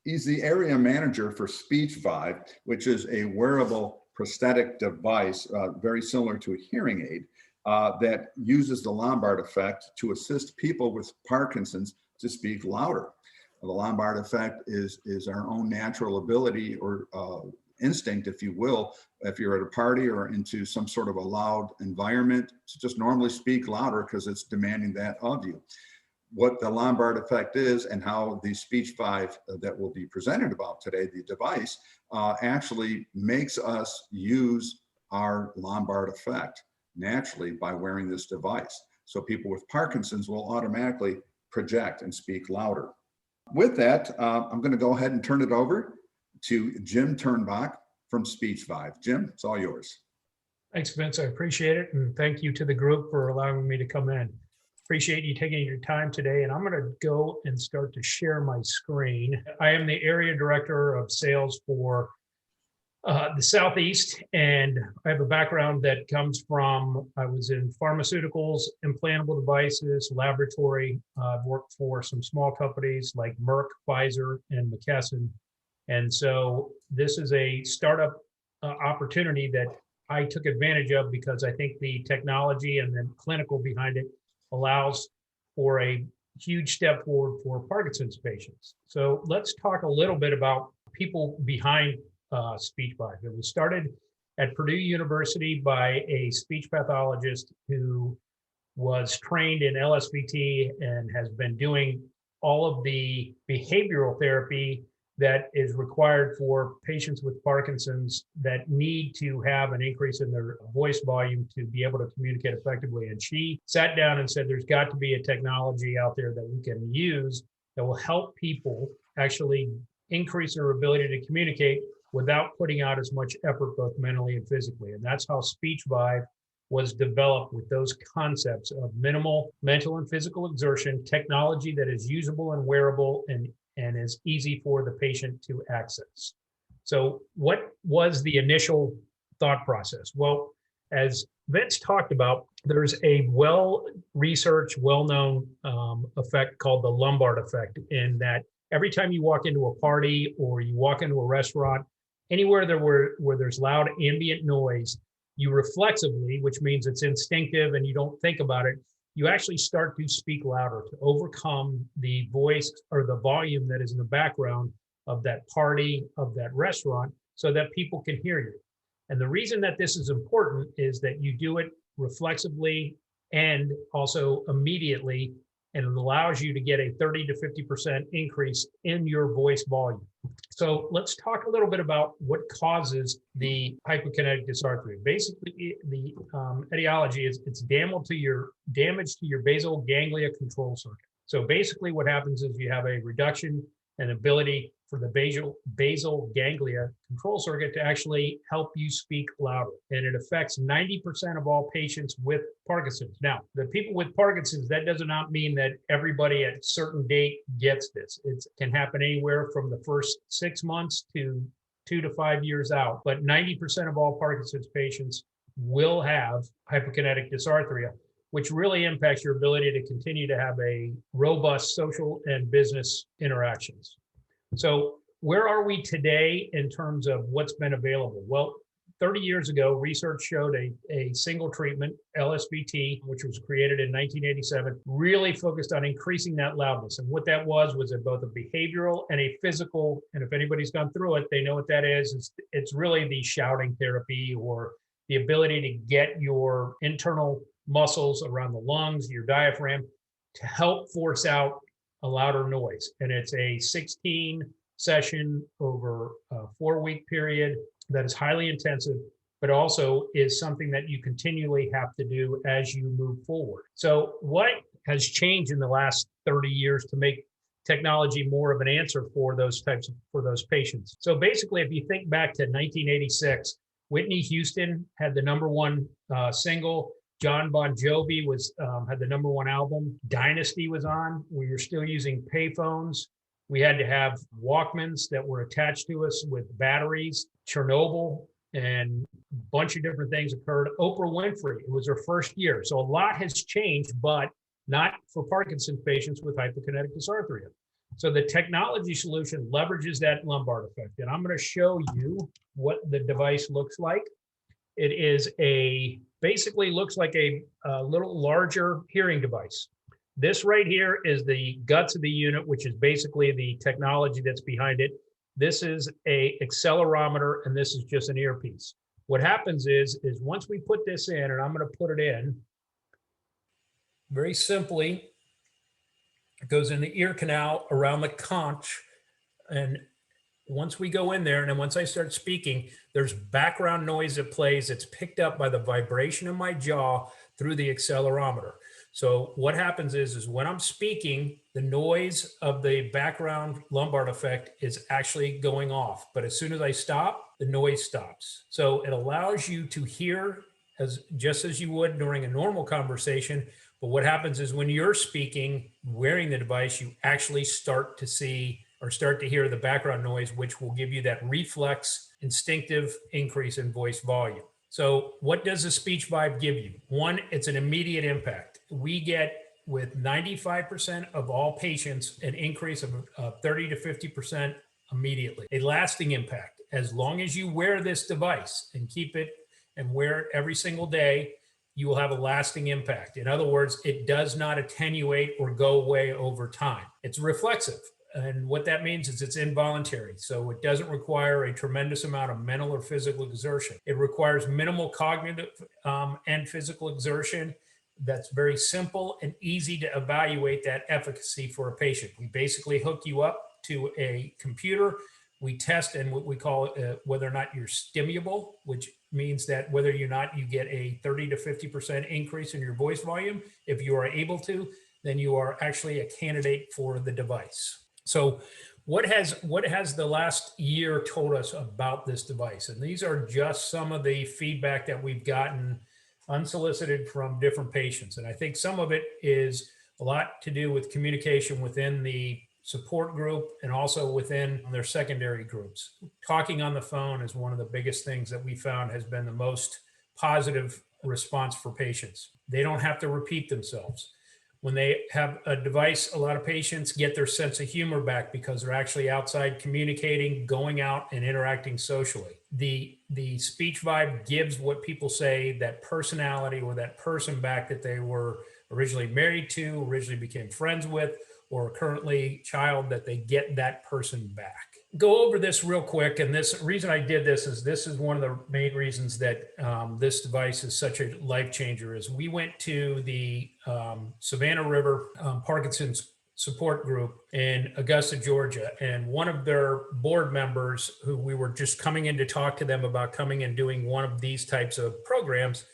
He's the area manager for SpeechVive, which is a wearable prosthetic device, very similar to a hearing aid, that uses the Lombard effect to assist people with Parkinson's to speak louder. The Lombard effect is our own natural ability or instinct, if you will, if you're at a party or into some sort of a loud environment, to just normally speak louder because it's demanding that of you. What the Lombard effect is and how the SpeechVive that will be presented about today, the device, actually makes us use our Lombard effect naturally by wearing this device. So people with Parkinson's will automatically project and speak louder. With that, I'm going to go ahead and turn it over to Jim Turnbach from SpeechVive. Jim, it's all yours. Thanks, Vince. I appreciate it. And thank you to the group for allowing me to come in. Appreciate you taking your time today. And I'm going to go and start to share my screen. I am the area director of sales for the Southeast, and I have a background that comes from, I was in pharmaceuticals, implantable devices, laboratory. I've worked for some small companies like Merck, Pfizer, and McKesson. And so this is a startup opportunity that I took advantage of because I think the technology and the clinical behind it allows for a huge step forward for Parkinson's patients. So let's talk a little bit about people behind SpeechVive. It was started at Purdue University by a speech pathologist who was trained in Lsvt and has been doing all of the behavioral therapy that is required for patients with Parkinson's that need to have an increase in their voice volume to be able to communicate effectively. And she sat down and said, there's got to be a technology out there that we can use that will help people actually increase their ability to communicate without putting out as much effort, both mentally and physically. And that's how SpeechVive was developed, with those concepts of minimal mental and physical exertion, technology that is usable and wearable and is easy for the patient to access. So what was the initial thought process? Well, as Vince talked about, there's a well-researched, well-known effect called the Lombard effect, in that every time you walk into a party or you walk into a restaurant, anywhere where there's loud ambient noise, you reflexively, which means it's instinctive and you don't think about it, you actually start to speak louder to overcome the voice or the volume that is in the background of that party, of that restaurant, so that people can hear you. And the reason that this is important is that you do it reflexively and also immediately, and it allows you to get a 30 to 50% increase in your voice volume. So let's talk a little bit about what causes the hypokinetic dysarthria. Basically, the etiology is it's damage to your basal ganglia control circuit. So basically what happens is you have a reduction in ability for the basal ganglia control circuit to actually help you speak louder. And it affects 90% of all patients with Parkinson's. Now, the people with Parkinson's, that does not mean that everybody at a certain date gets this. It can happen anywhere from the first 6 months to 2 to 5 years out. But 90% of all Parkinson's patients will have hypokinetic dysarthria, which really impacts your ability to continue to have a robust social and business interactions. So where are we today in terms of what's been available? Well, 30 years ago, research showed a single treatment, Lsvt, which was created in 1987, really focused on increasing that loudness. And what that was both a behavioral and a physical, and if anybody's gone through it, they know what that is. It's really the shouting therapy, or the ability to get your internal muscles around the lungs, your diaphragm, to help force out a louder noise. And it's a 16 session over a 4-week period that is highly intensive, but also is something that you continually have to do as you move forward. So what has changed in the last 30 years to make technology more of an answer for those patients? So basically, if you think back to 1986, Whitney Houston had the #1 single. John Bon Jovi had the #1 album. Dynasty was on. We were still using payphones. We had to have Walkmans that were attached to us with batteries. Chernobyl and a bunch of different things occurred. Oprah Winfrey, it was her first year. So a lot has changed, but not for Parkinson's patients with hypokinetic dysarthria. So the technology solution leverages that lumbar effect. And I'm going to show you what the device looks like. It is basically looks like a little larger hearing device. This right here is the guts of the unit, which is basically the technology that's behind it. This is a accelerometer, and this is just an earpiece. What happens is once we put this in, and I'm going to put it in, very simply, it goes in the ear canal around the conch. And once we go in there, and then once I start speaking, there's background noise that plays. It's picked up by the vibration in my jaw through the accelerometer. So what happens is when I'm speaking, the noise of the background Lombard effect is actually going off. But as soon as I stop, the noise stops. So it allows you to hear just as you would during a normal conversation. But what happens is when you're speaking, wearing the device, you actually start to see or start to hear the background noise, which will give you that reflex, instinctive increase in voice volume. So what does the SpeechVive give you? One, it's an immediate impact. We get, with 95% of all patients, an increase of 30 to 50% immediately. A lasting impact. As long as you wear this device and keep it and wear it every single day, you will have a lasting impact. In other words, it does not attenuate or go away over time. It's reflexive. And what that means is it's involuntary. So it doesn't require a tremendous amount of mental or physical exertion. It requires minimal cognitive and physical exertion. That's very simple and easy to evaluate that efficacy for a patient. We basically hook you up to a computer. We test and what we call whether or not you're stimulable, which means that whether or not you get a 30 to 50% increase in your voice volume. If you are able to, then you are actually a candidate for the device. So what has the last year told us about this device? And these are just some of the feedback that we've gotten unsolicited from different patients. And I think some of it is a lot to do with communication within the support group and also within their secondary groups. Talking on the phone is one of the biggest things that we found has been the most positive response for patients. They don't have to repeat themselves. When they have a device, a lot of patients get their sense of humor back because they're actually outside communicating, going out and interacting socially. The SpeechVive gives what people say that personality or that person back that they were originally married to, originally became friends with, or currently child, that they get that person back. Go over this real quick. And this reason I did this is one of the main reasons that this device is such a life changer. Is we went to the Savannah River Parkinson's support group in Augusta, Georgia. And one of their board members, who we were just coming in to talk to them about coming and doing one of these types of programs,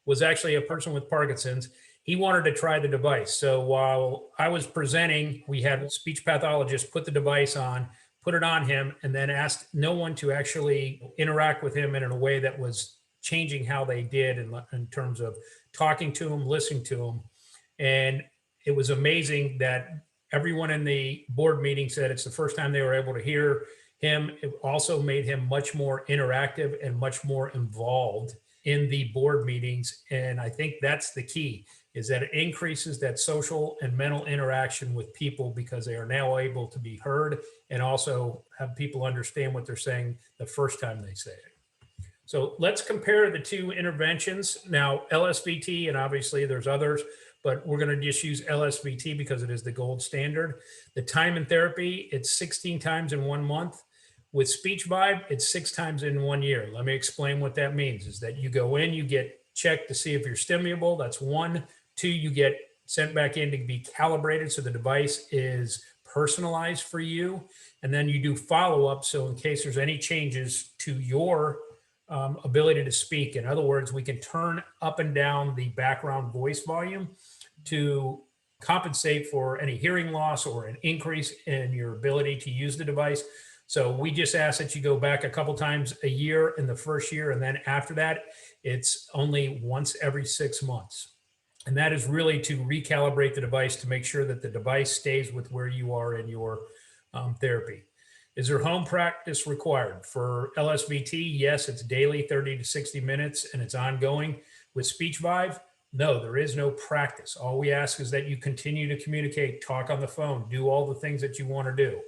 was actually a person with Parkinson's. He wanted to try the device. So while I was presenting, we had a speech pathologist put the device on, put it on him, and then asked no one to actually interact with him in a way that was changing how they did in terms of talking to him, listening to him. And it was amazing that everyone in the board meeting said it's the first time they were able to hear him. It also made him much more interactive and much more involved in the board meetings. And I think that's the key, is that it increases that social and mental interaction with people because they are now able to be heard and also have people understand what they're saying the first time they say it. So let's compare the two interventions. Now, Lsvt, and obviously there's others, but we're going to just use Lsvt because it is the gold standard. The time in therapy, it's 16 times in 1 month. With SpeechVive, it's 6 times in 1 year. Let me explain what that means. Is that you go in, you get checked to see if you're stimulable. That's 1. 2, you get sent back in to be calibrated, so the device is personalized for you. And then you do follow-up, so in case there's any changes to your ability to speak. In other words, we can turn up and down the background voice volume to compensate for any hearing loss or an increase in your ability to use the device. So we just ask that you go back a couple times a year in the first year, and then after that, it's only once every 6 months. And that is really to recalibrate the device to make sure that the device stays with where you are in your therapy. Is there home practice required? For Lsvt, yes, it's daily, 30 to 60 minutes, and it's ongoing. With SpeechVive, No, there is no practice. All we ask is that you continue to communicate, talk on the phone, do all the things that you want to do.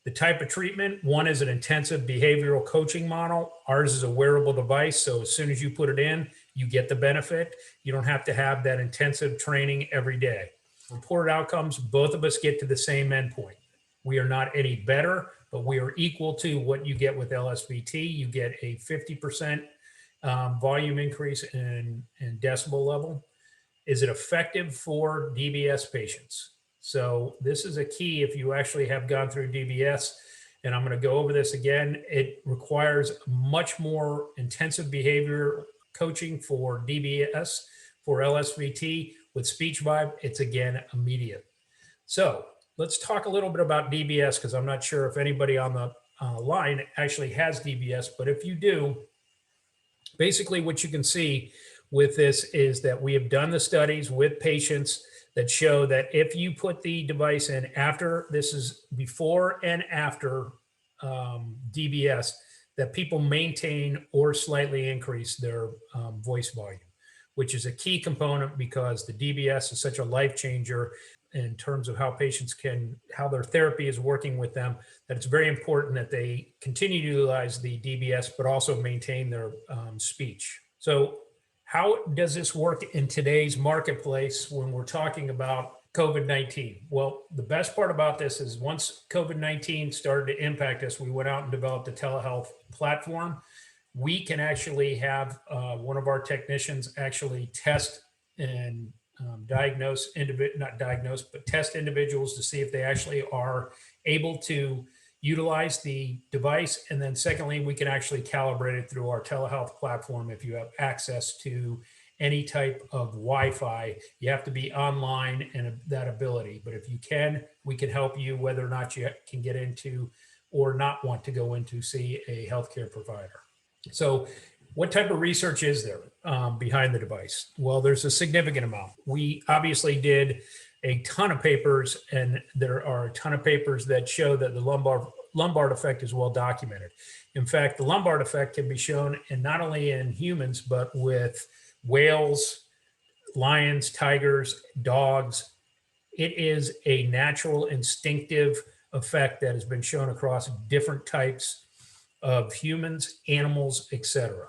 The type of treatment, one is an intensive behavioral coaching model. Ours is a wearable device. So as soon as you put it in, you get the benefit. You don't have to have that intensive training every day. Reported outcomes, both of us get to the same endpoint. We are not any better, but we are equal to what you get with Lsvt. You get a 50% volume increase in decibel level. Is it effective for DBS patients? So this is a key if you actually have gone through DBS, and I'm going to go over this again. It requires much more intensive behavior coaching for DBS. For Lsvt, with SpeechVive, it's again immediate. So let's talk a little bit about DBS, because I'm not sure if anybody on the line actually has DBS, but if you do, basically what you can see with this is that we have done the studies with patients that show that if you put the device in after, this is before and after DBS, that people maintain or slightly increase their voice volume, which is a key component because the DBS is such a life changer in terms of how patients how their therapy is working with them, that it's very important that they continue to utilize the DBS, but also maintain their speech. So how does this work in today's marketplace when we're talking about COVID-19? Well, the best part about this is once COVID-19 started to impact us, we went out and developed a telehealth platform. We can actually have one of our technicians actually test and test individuals to see if they actually are able to utilize the device. And then secondly, we can actually calibrate it through our telehealth platform. If you have access to any type of Wi-Fi, you have to be online and that ability. But if you can, we can help you whether or not you can get into or not want to go into see a healthcare provider. So what type of research is there behind the device? Well, there's a significant amount. We obviously did a ton of papers, and there are a ton of papers that show that the Lombard effect is well documented. In fact, the Lombard effect can be shown in not only in humans, but with whales, lions, tigers, dogs. It is a natural instinctive effect that has been shown across different types of humans, animals, etc.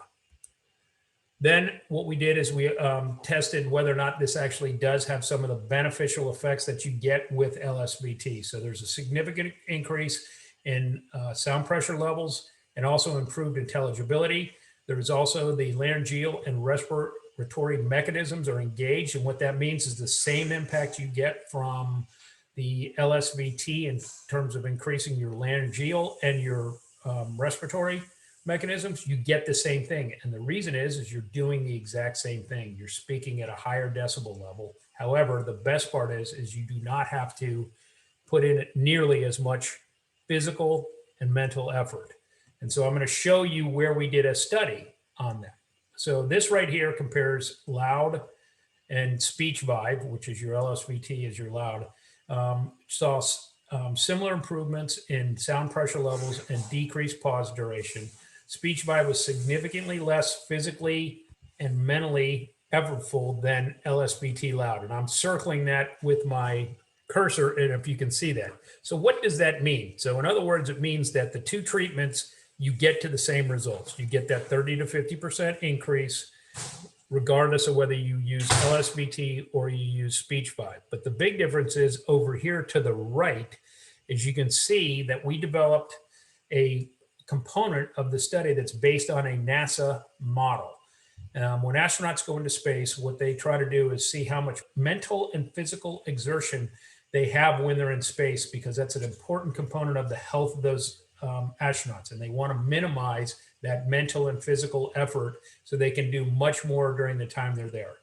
Then what we did is we tested whether or not this actually does have some of the beneficial effects that you get with Lsvt. So there's a significant increase in sound pressure levels and also improved intelligibility. There is also the laryngeal and respiratory mechanisms are engaged. And what that means is the same impact you get from the Lsvt in terms of increasing your laryngeal and your respiratory mechanisms, you get the same thing. And the reason is you're doing the exact same thing. You're speaking at a higher decibel level. However, the best part is you do not have to put in nearly as much physical and mental effort. And so I'm going to show you where we did a study on that. So this right here compares loud and SpeechVive, which is your Lsvt is your loud, saw similar improvements in sound pressure levels and decreased pause duration. SpeechVive was significantly less physically and mentally effortful than Lsvt loud. And I'm circling that with my cursor, and if you can see that. So what does that mean? So in other words, it means that the two treatments, you get to the same results. You get that 30 to 50% increase, regardless of whether you use Lsvt or you use SpeechVive. But the big difference is over here to the right, is you can see that we developed a component of the study that's based on a NASA model. When astronauts go into space, what they try to do is see how much mental and physical exertion they have when they're in space, because that's an important component of the health of those astronauts. And they want to minimize that mental and physical effort so they can do much more during the time they're there.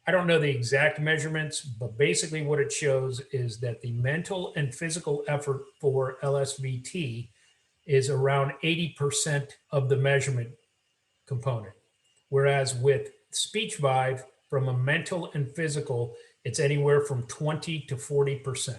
I don't know the exact measurements, but basically what it shows is that the mental and physical effort for Lsvt is around 80% of the measurement component. Whereas with SpeechVive, from a mental and physical, it's anywhere from 20 to 40%.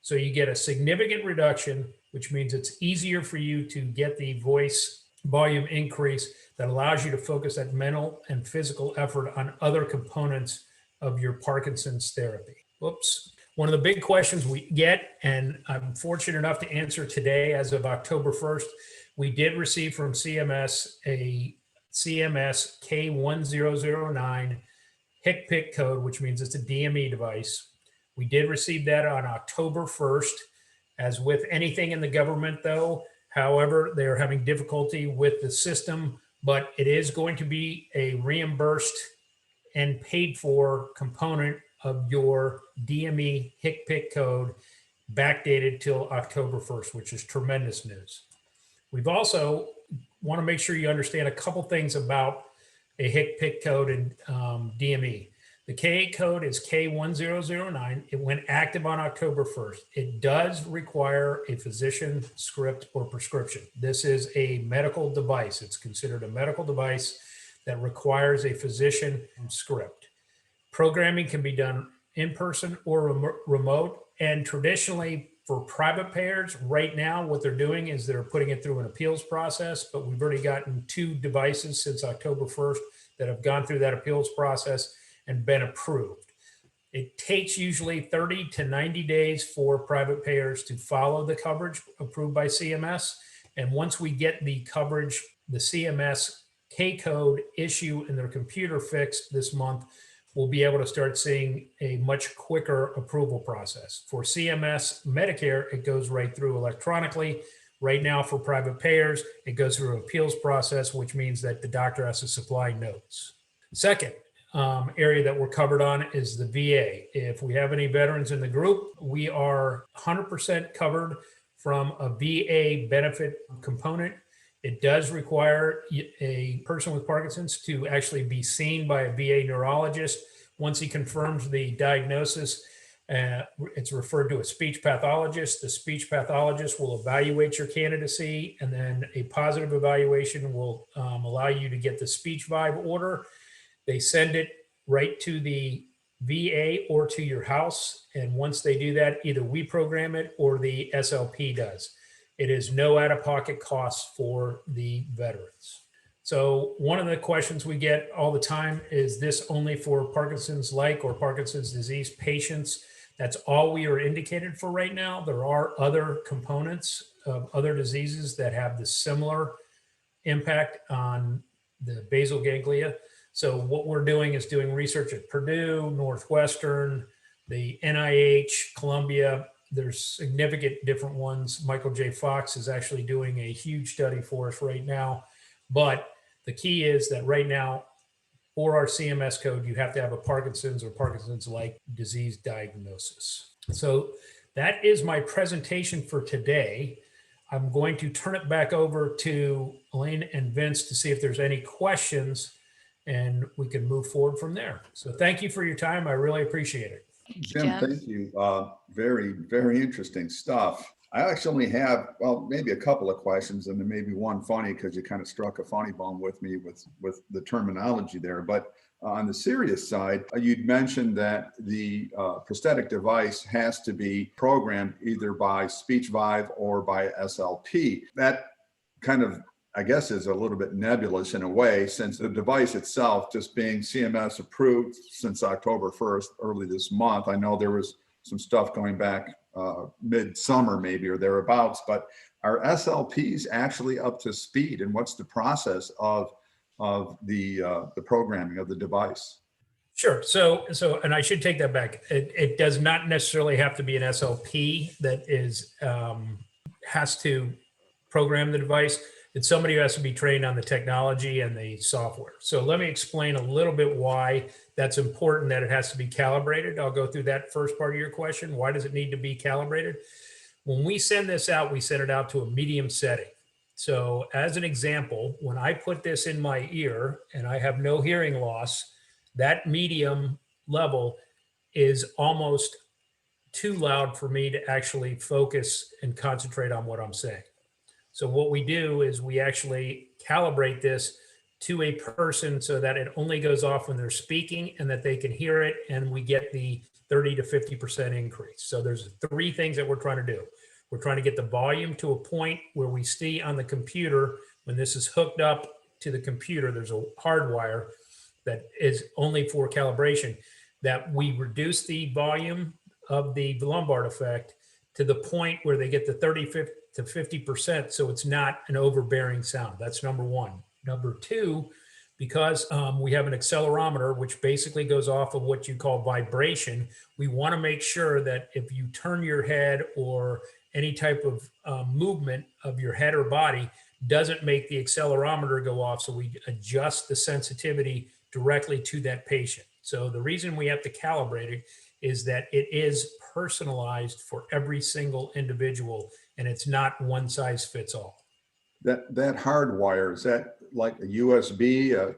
So you get a significant reduction, which means it's easier for you to get the voice volume increase that allows you to focus that mental and physical effort on other components of your Parkinson's therapy. Whoops. One of the big questions we get, and I'm fortunate enough to answer today as of October 1st, we did receive from CMS a CMS K1009 HICPIC code, which means it's a DME device. We did receive that on October 1st. As with anything in the government, though, however, they're having difficulty with the system, but it is going to be a reimbursed and paid for component of your DME HICPIC code backdated till October 1st, which is tremendous news. We've also want to make sure you understand a couple things about a HICPIC code and DME. The K code is K1009. It went active on October 1st. It does require a physician script or prescription. This is a medical device. It's considered a medical device that requires a physician script. Programming can be done in person or remote. And traditionally for private payers, right now, what they're doing is they're putting it through an appeals process, but we've already gotten 2 devices since October 1st that have gone through that appeals process and been approved. It takes usually 30 to 90 days for private payers to follow the coverage approved by CMS. And once we get the coverage, the CMS K code issue in their computer fixed this month, we'll be able to start seeing a much quicker approval process. For CMS Medicare, it goes right through electronically. Right now for private payers, it goes through an appeals process, which means that the doctor has to supply notes. Second area that we're covered on is the VA. If we have any veterans in the group, we are 100% covered from a VA benefit component. It does require a person with Parkinson's to actually be seen by a VA neurologist. Once he confirms the diagnosis, it's referred to a speech pathologist. The speech pathologist will evaluate your candidacy, and then a positive evaluation will allow you to get the SpeechVive order. They send it right to the VA or to your house. And once they do that, either we program it or the SLP does. It is no out-of-pocket costs for the veterans. So one of the questions we get all the time is this only for Parkinson's-like or Parkinson's disease patients? That's all we are indicated for right now. There are other components of other diseases that have the similar impact on the basal ganglia. So what we're doing is doing research at Purdue, Northwestern, the NIH, Columbia. There's significant different ones. Michael J. Fox is actually doing a huge study for us right now. But the key is that right now, for our CMS code, you have to have a Parkinson's or Parkinson's-like disease diagnosis. So that is my presentation for today. I'm going to turn it back over to Elaine and Vince to see if there's any questions, and we can move forward from there. So thank you for your time. I really appreciate it. Jim, thank you. Very, very interesting stuff. I actually have, well, maybe a couple of questions, and then maybe one funny because you kind of struck a funny bone with me with the terminology there. But on the serious side, you'd mentioned that the prosthetic device has to be programmed either by SpeechVive or by SLP. That kind of, I guess, is a little bit nebulous in a way, since the device itself just being CMS approved since October 1st, early this month. I know there was some stuff going back mid-summer maybe or thereabouts, but are SLPs actually up to speed? And what's the process of the programming of the device? Sure. So, and I should take that back. It does not necessarily have to be an SLP that is has to program the device. It's somebody who has to be trained on the technology and the software. So let me explain a little bit why that's important that it has to be calibrated. I'll go through that first part of your question. Why does it need to be calibrated? When we send this out, we send it out to a medium setting. So as an example, when I put this in my ear and I have no hearing loss, that medium level is almost too loud for me to actually focus and concentrate on what I'm saying. So what we do is we actually calibrate this to a person so that it only goes off when they're speaking and that they can hear it, and we get the 30 to 50% increase. So there's 3 things that we're trying to do. We're trying to get the volume to a point where we see on the computer, when this is hooked up to the computer, there's a hard wire that is only for calibration, that we reduce the volume of the lumbar effect to the point where they get the 30 to 50%. So it's not an overbearing sound. That's number one. Number two, because we have an accelerometer, which basically goes off of what you call vibration, we want to make sure that if you turn your head or any type of movement of your head or body doesn't make the accelerometer go off. So we adjust the sensitivity directly to that patient. So the reason we have to calibrate it is that it is personalized for every single individual, and it's not one size fits all. That hard wire, is that like a USB?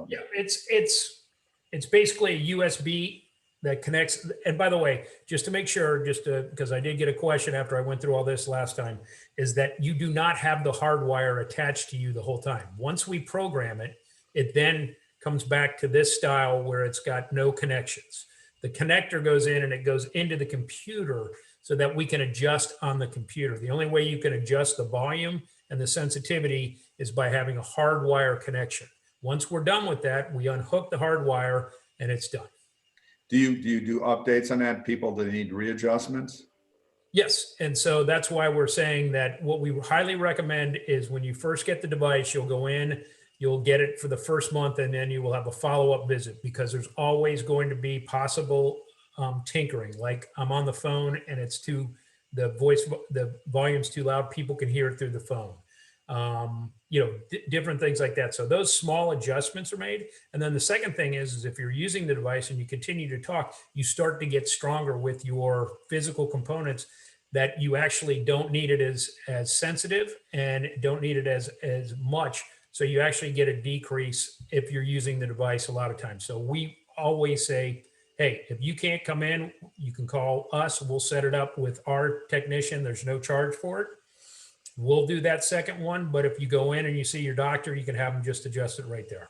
Yeah, it's basically a USB that connects. And by the way, just to make sure, because I did get a question after I went through all this last time, is that you do not have the hard wire attached to you the whole time. Once we program it, it then comes back to this style where it's got no connections. The connector goes in and it goes into the computer so that we can adjust on the computer. The only way you can adjust the volume and the sensitivity is by having a hard wire connection. Once we're done with that, we unhook the hard wire and it's done. Do you do updates on that, people that need readjustments? Yes, and so that's why we're saying that what we highly recommend is when you first get the device, you'll go in, you'll get it for the first month, and then you will have a follow-up visit, because there's always going to be possible tinkering. Like I'm on the phone and it's the volume's too loud, people can hear it through the phone. Different things like that. So those small adjustments are made. And then the second thing is if you're using the device and you continue to talk, you start to get stronger with your physical components, that you actually don't need it as sensitive and don't need it as much. So you actually get a decrease if you're using the device a lot of times. So we always say, hey, if you can't come in, you can call us. We'll set it up with our technician. There's no charge for it. We'll do that second one. But if you go in and you see your doctor, you can have them just adjust it right there.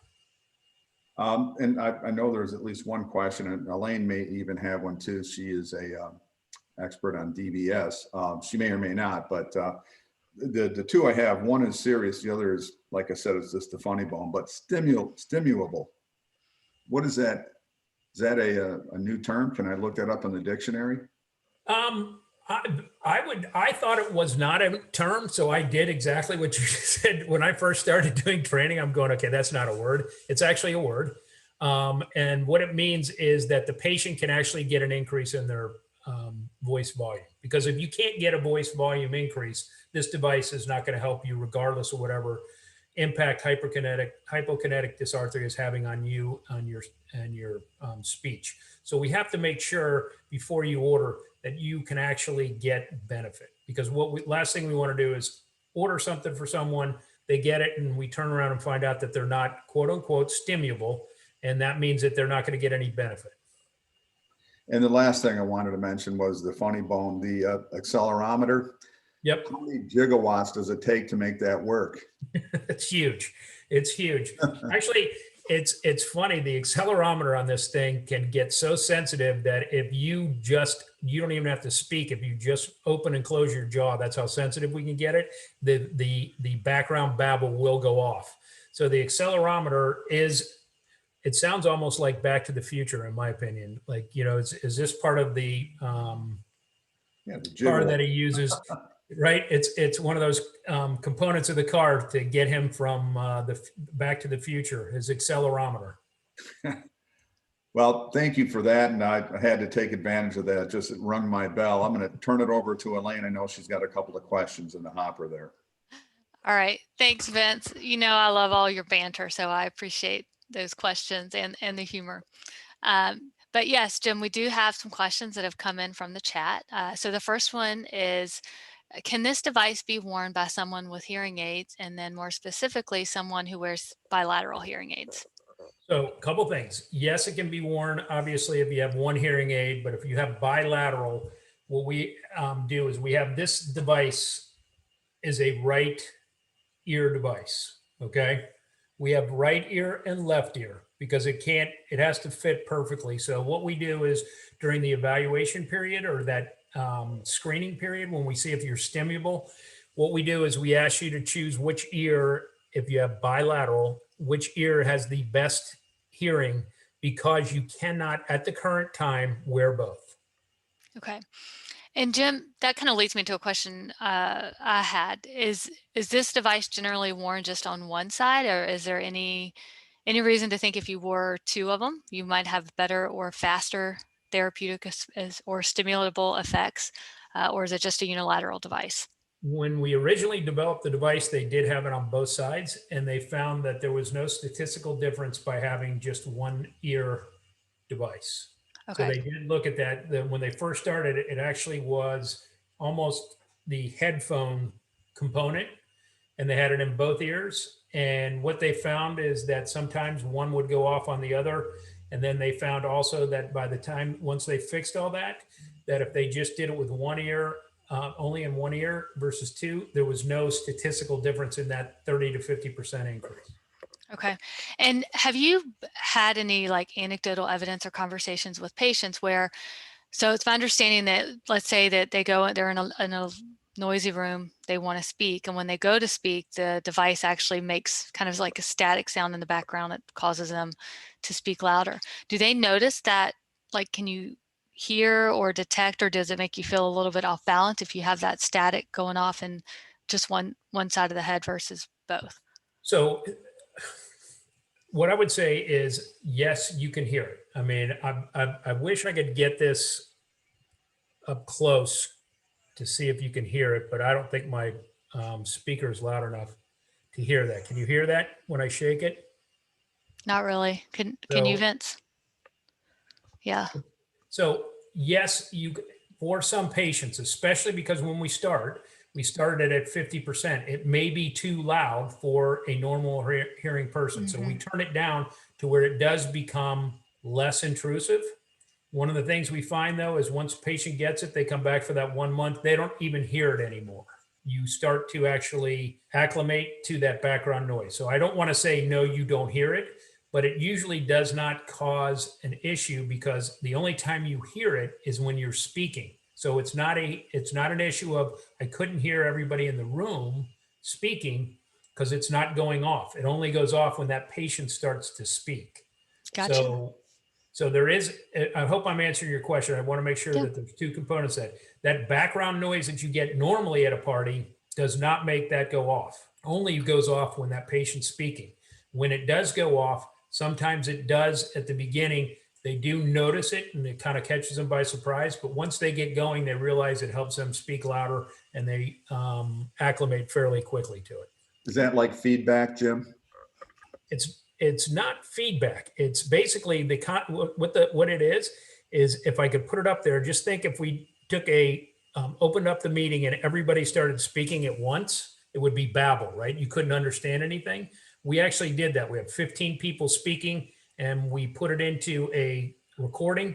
And I know there's at least one question, and Elaine may even have one too. She is a expert on DBS. She may or may not, but the two I have, one is serious. The other is, like I said, it's just the funny bone, but stimulable. What is that? Is that a new term? Can I look that up in the dictionary? I thought it was not a term, so I did exactly what you said. When I first started doing training, I'm going, okay, that's not a word. It's actually a word. And what it means is that the patient can actually get an increase in their voice volume. Because if you can't get a voice volume increase, this device is not going to help you regardless of whatever impact hypokinetic Disartry is having on you, on your speech. So we have to make sure before you order that you can actually get benefit, because last thing we want to do is order something for someone, they get it, and we turn around and find out that they're not quote unquote stimulable, and that means that they're not going to get any benefit. And the last thing I wanted to mention was the funny bone, the accelerometer. Yep. How many gigawatts does it take to make that work? It's huge. It's huge. Actually, it's funny. The accelerometer on this thing can get so sensitive that if you don't even have to speak. If you just open and close your jaw, that's how sensitive we can get it. The background babble will go off. So the accelerometer it sounds almost like Back to the Future, in my opinion. Like, is this part of the car that he uses? Right. It's one of those components of the car to get him from the Back to the Future, his accelerometer. Well, thank you for that. And I had to take advantage of that. Just rung my bell. I'm going to turn it over to Elaine. I know she's got a couple of questions in the hopper there. All right. Thanks, Vince. I love all your banter, so I appreciate those questions and the humor. But yes, Jim, we do have some questions that have come in from the chat. So the first one is, can this device be worn by someone with hearing aids, and then more specifically, someone who wears bilateral hearing aids? So a couple things. Yes, it can be worn, obviously, if you have one hearing aid, but if you have bilateral, what we do is we have this device is a right ear device, okay? We have right ear and left ear because it has to fit perfectly. So what we do is during the evaluation period, or that screening period when we see if you're stimulable. What we do is we ask you to choose which ear, if you have bilateral, which ear has the best hearing, because you cannot at the current time wear both. Okay. And Jim, that kind of leads me to a question I had. Is this device generally worn just on one side, or is there any reason to think if you wore two of them, you might have better or faster therapeutic or stimulable effects, or is it just a unilateral device? When we originally developed the device, they did have it on both sides, and they found that there was no statistical difference by having just one ear device. So Okay. they did look at that. When they first started, it actually was almost the headphone component, and they had it in both ears. And what they found is that sometimes one would go off on the other. And then they found also that by the time, once they fixed all that, that if they just did it with one ear, only in one ear versus two, there was no statistical difference in that 30 to 50% increase. Okay. And have you had any like anecdotal evidence or conversations with patients where, so it's my understanding that, let's say that they're in a noisy room, they want to speak, and when they go to speak, the device actually makes kind of like a static sound in the background that causes them to speak louder. Do they notice that? Like, can you hear or detect, or does it make you feel a little bit off balance if you have that static going off in just one side of the head versus both? So what I would say is, yes, you can hear it. I mean, I wish I could get this up close to see if you can hear it, but I don't think my speaker is loud enough to hear that. Can you hear that when I shake it? Not really. Can you, Vince? Yeah. So yes, for some patients, especially because when we started at 50%. It may be too loud for a normal hearing person. So we turn it down to where it does become less intrusive. One of the things we find though is once a patient gets it, they come back for that 1 month, they don't even hear it anymore. You start to actually acclimate to that background noise. So I don't want to say, no, you don't hear it, but it usually does not cause an issue because the only time you hear it is when you're speaking. So it's not an issue of I couldn't hear everybody in the room speaking because it's not going off. It only goes off when that patient starts to speak. Gotcha. So there is, I hope I'm answering your question. I want to make sure that there's two components that background noise that you get normally at a party does not make that go off. Only goes off when that patient's speaking. When it does go off, sometimes it does at the beginning. They do notice it and it kind of catches them by surprise. But once they get going, they realize it helps them speak louder and they acclimate fairly quickly to it. Is that like feedback, Jim? It's not feedback. It's basically what it is if I could put it up there, just think if we took opened up the meeting and everybody started speaking at once, it would be babble, right? You couldn't understand anything. We actually did that. We had 15 people speaking and we put it into a recording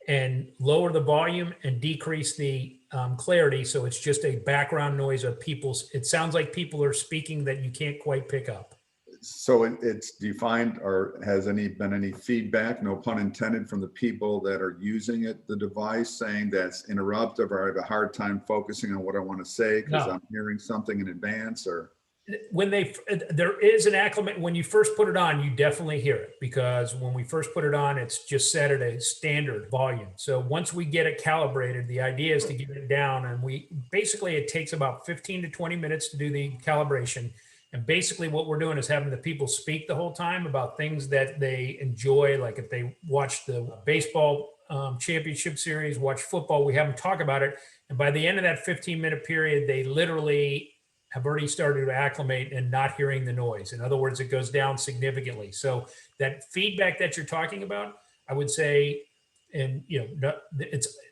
and lower the volume and decrease the clarity. So it's just a background noise of it sounds like people are speaking that you can't quite pick up. So it's defined, or has been any feedback, no pun intended, from the people that are using the device, saying that's interruptive or I have a hard time focusing on what I want to say because I'm hearing something in advance? Or there is an acclimate when you first put it on, you definitely hear it, because when we first put it on, it's just set at a standard volume. So once we get it calibrated, the idea is to get it down, and it takes about 15 to 20 minutes to do the calibration. And basically what we're doing is having the people speak the whole time about things that they enjoy. Like if they watch the baseball championship series, watch football, we have them talk about it. And by the end of that 15-minute period, they literally have already started to acclimate and not hearing the noise. In other words, it goes down significantly. So that feedback that you're talking about, I would say, and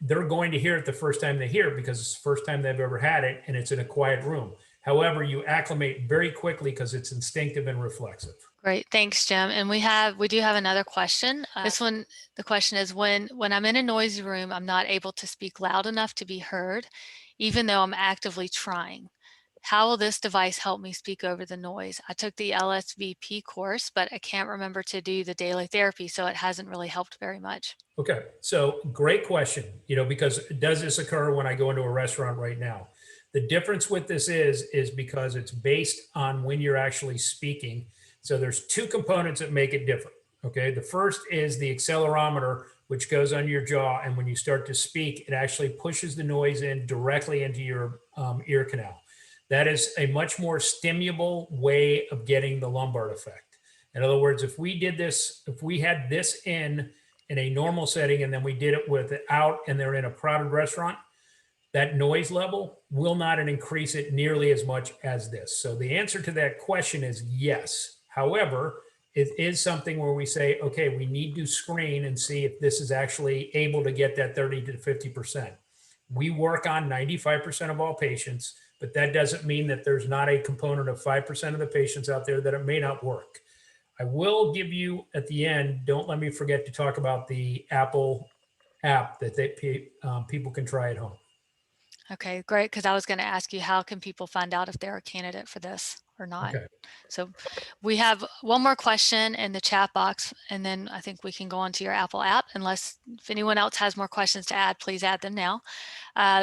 they're going to hear it the first time they hear it because it's the first time they've ever had it and it's in a quiet room. However, you acclimate very quickly because it's instinctive and reflexive. Great, thanks, Jim. And we do have another question. This one, the question is, when I'm in a noisy room, I'm not able to speak loud enough to be heard, even though I'm actively trying. How will this device help me speak over the noise? I took the Lsvt course, but I can't remember to do the daily therapy, so it hasn't really helped very much. Okay, so great question, because does this occur when I go into a restaurant right now? The difference with this is because it's based on when you're actually speaking. So there's two components that make it different. Okay, the first is the accelerometer, which goes on your jaw, and when you start to speak, it actually pushes the noise in directly into your ear canal. That is a much more stimulable way of getting the lumbar effect. In other words, if we had this in a normal setting and then we did it without, and they're in a crowded restaurant, that noise level will not increase it nearly as much as this. So the answer to that question is yes. However, it is something where we say, okay, we need to screen and see if this is actually able to get that 30 to 50%. We work on 95% of all patients, but that doesn't mean that there's not a component of 5% of the patients out there that it may not work. I will give you at the end, don't let me forget to talk about the Apple app that people can try at home. Okay, great. Because I was going to ask you, how can people find out if they're a candidate for this or not? Okay. So we have one more question in the chat box, and then I think we can go on to your Apple app. Unless if anyone else has more questions to add, please add them now.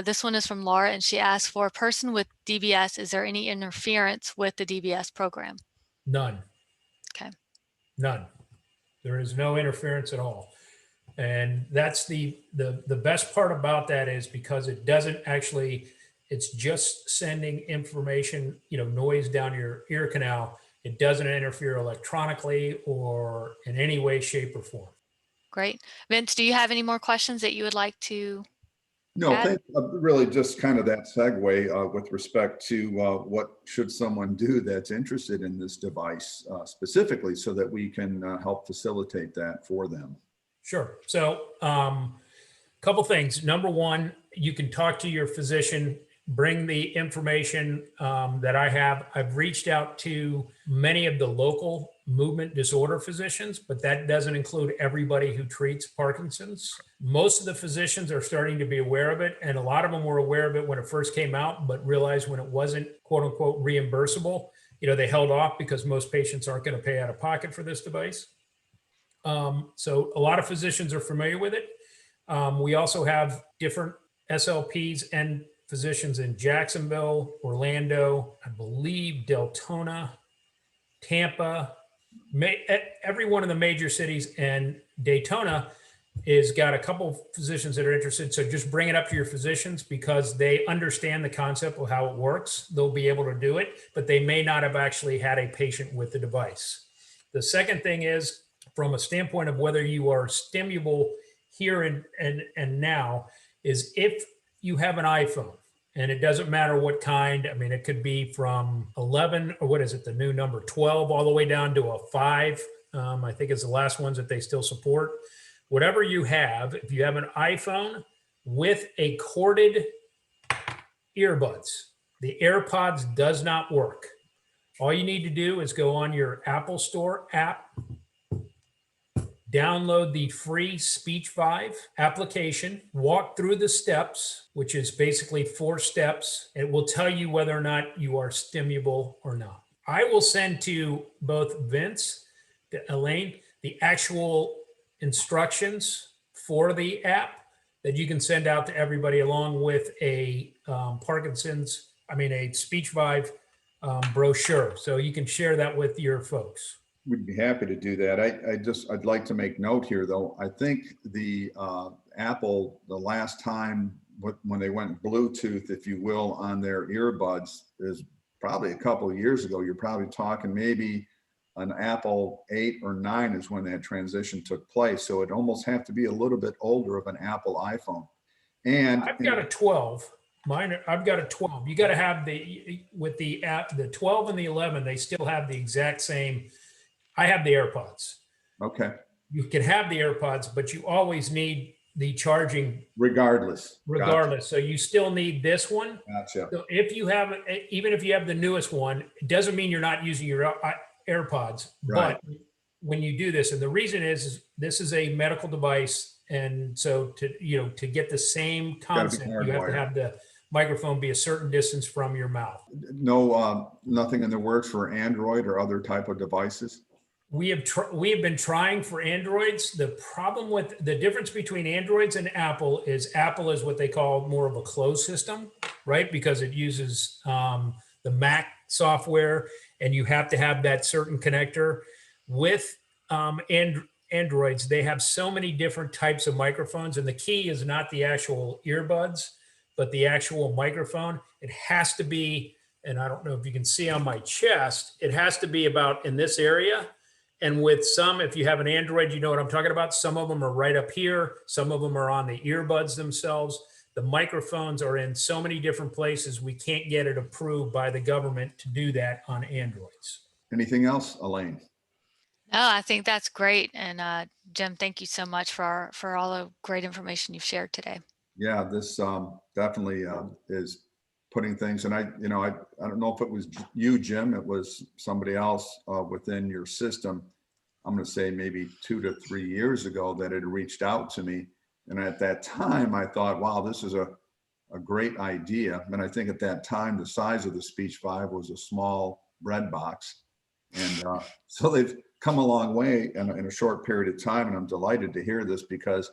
This one is from Laura, and she asks, for a person with DBS, is there any interference with the DBS program? None. Okay. None. There is no interference at all. And that's the best part about that is because it doesn't actually, it's just sending information, noise down your ear canal. It doesn't interfere electronically or in any way, shape, or form. Great. Vince, do you have any more questions that you would like to No, add? really just kind of that segue with respect to what should someone do that's interested in this device specifically so that we can help facilitate that for them. Sure. So couple things. Number one, you can talk to your physician, bring the information that I have. I've reached out to many of the local movement disorder physicians, but that doesn't include everybody who treats Parkinson's. Most of the physicians are starting to be aware of it, and a lot of them were aware of it when it first came out, but realized when it wasn't quote unquote reimbursable, they held off because most patients aren't going to pay out of pocket for this device. So a lot of physicians are familiar with it. We also have different SLPs and physicians in Jacksonville, Orlando, I believe Daytona, Tampa, every one of the major cities, and Daytona is got a couple of physicians that are interested. So just bring it up to your physicians because they understand the concept of how it works. They'll be able to do it, but they may not have actually had a patient with the device. The second thing is, from a standpoint of whether you are stimulable here and now, is if you have an iPhone, and it doesn't matter what kind. I mean, it could be from 11, or what is it, the new number 12, all the way down to a 5. I think it's the last ones that they still support. Whatever you have, if you have an iPhone with a corded earbuds, the AirPods does not work. All you need to do is go on your Apple Store app, download the free SpeechVive application, walk through the steps, which is basically 4 steps. It will tell you whether or not you are stimulable or not. I will send to both Vince, to Elaine, the actual instructions for the app that you can send out to everybody, along with a SpeechVive brochure. So you can share that with your folks. We'd be happy to do that. I'd like to make note here, though. I think the Apple, the last time when they went Bluetooth, if you will, on their earbuds is probably a couple of years ago. You're probably talking maybe an Apple 8 or 9 is when that transition took place. So it almost have to be a little bit older of an Apple iPhone. And I've got a 12. I've got a 12. You got to have with the app, the 12 and the 11, they still have the exact same. I have the AirPods. Okay. You can have the AirPods, but you always need the charging regardless. Gotcha. So you still need this one. Gotcha. So if you have, even if you have the newest one, it doesn't mean you're not using your AirPods. Right. But when you do this, and the reason is this is a medical device, and so to get the same concept, you have to have the microphone be a certain distance from your mouth. No, nothing in the works for Android or other type of devices? We have been trying for Androids. The problem with the difference between Androids and Apple is what they call more of a closed system, right? Because it uses the Mac software, and you have to have that certain connector. With Androids, they have so many different types of microphones, and the key is not the actual earbuds, but the actual microphone. It has to be, and I don't know if you can see on my chest, it has to be about in this area. And with some, if you have an Android, you know what I'm talking about. Some of them are right up here. Some of them are on the earbuds themselves. The microphones are in so many different places. We can't get it approved by the government to do that on Androids. Anything else, Elaine? No, I think that's great. And Jim, thank you so much for all the great information you've shared today. Yeah, this definitely is putting things, and I don't know if it was you, Jim, it was somebody else within your system. I'm going to say maybe 2 to 3 years ago that had reached out to me. And at that time, I thought, wow, this is a great idea. And I think at that time, the size of the SpeechVive was a small bread box. And so they've come a long way in a short period of time. And I'm delighted to hear this, because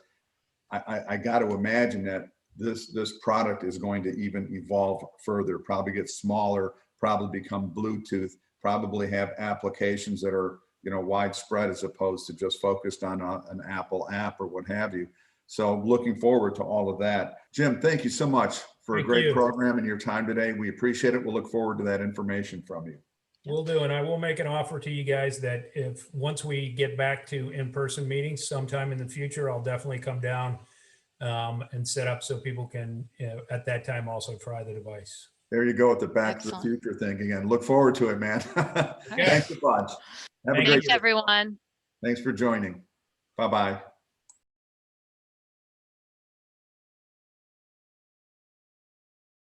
I got to imagine that this product is going to even evolve further, probably get smaller, probably become Bluetooth, probably have applications that are widespread as opposed to just focused on an Apple app or what have you. So looking forward to all of that. Jim, thank you so much for a great program and your time today. We appreciate it. We'll look forward to that information from you. Will do. And I will make an offer to you guys that if once we get back to in-person meetings sometime in the future, I'll definitely come down and set up so people can at that time also try the device. There you go with the Back to the Future thing again. Look forward to it, man. Thanks a bunch. Have a great day, everyone. Thanks for joining. Bye-bye.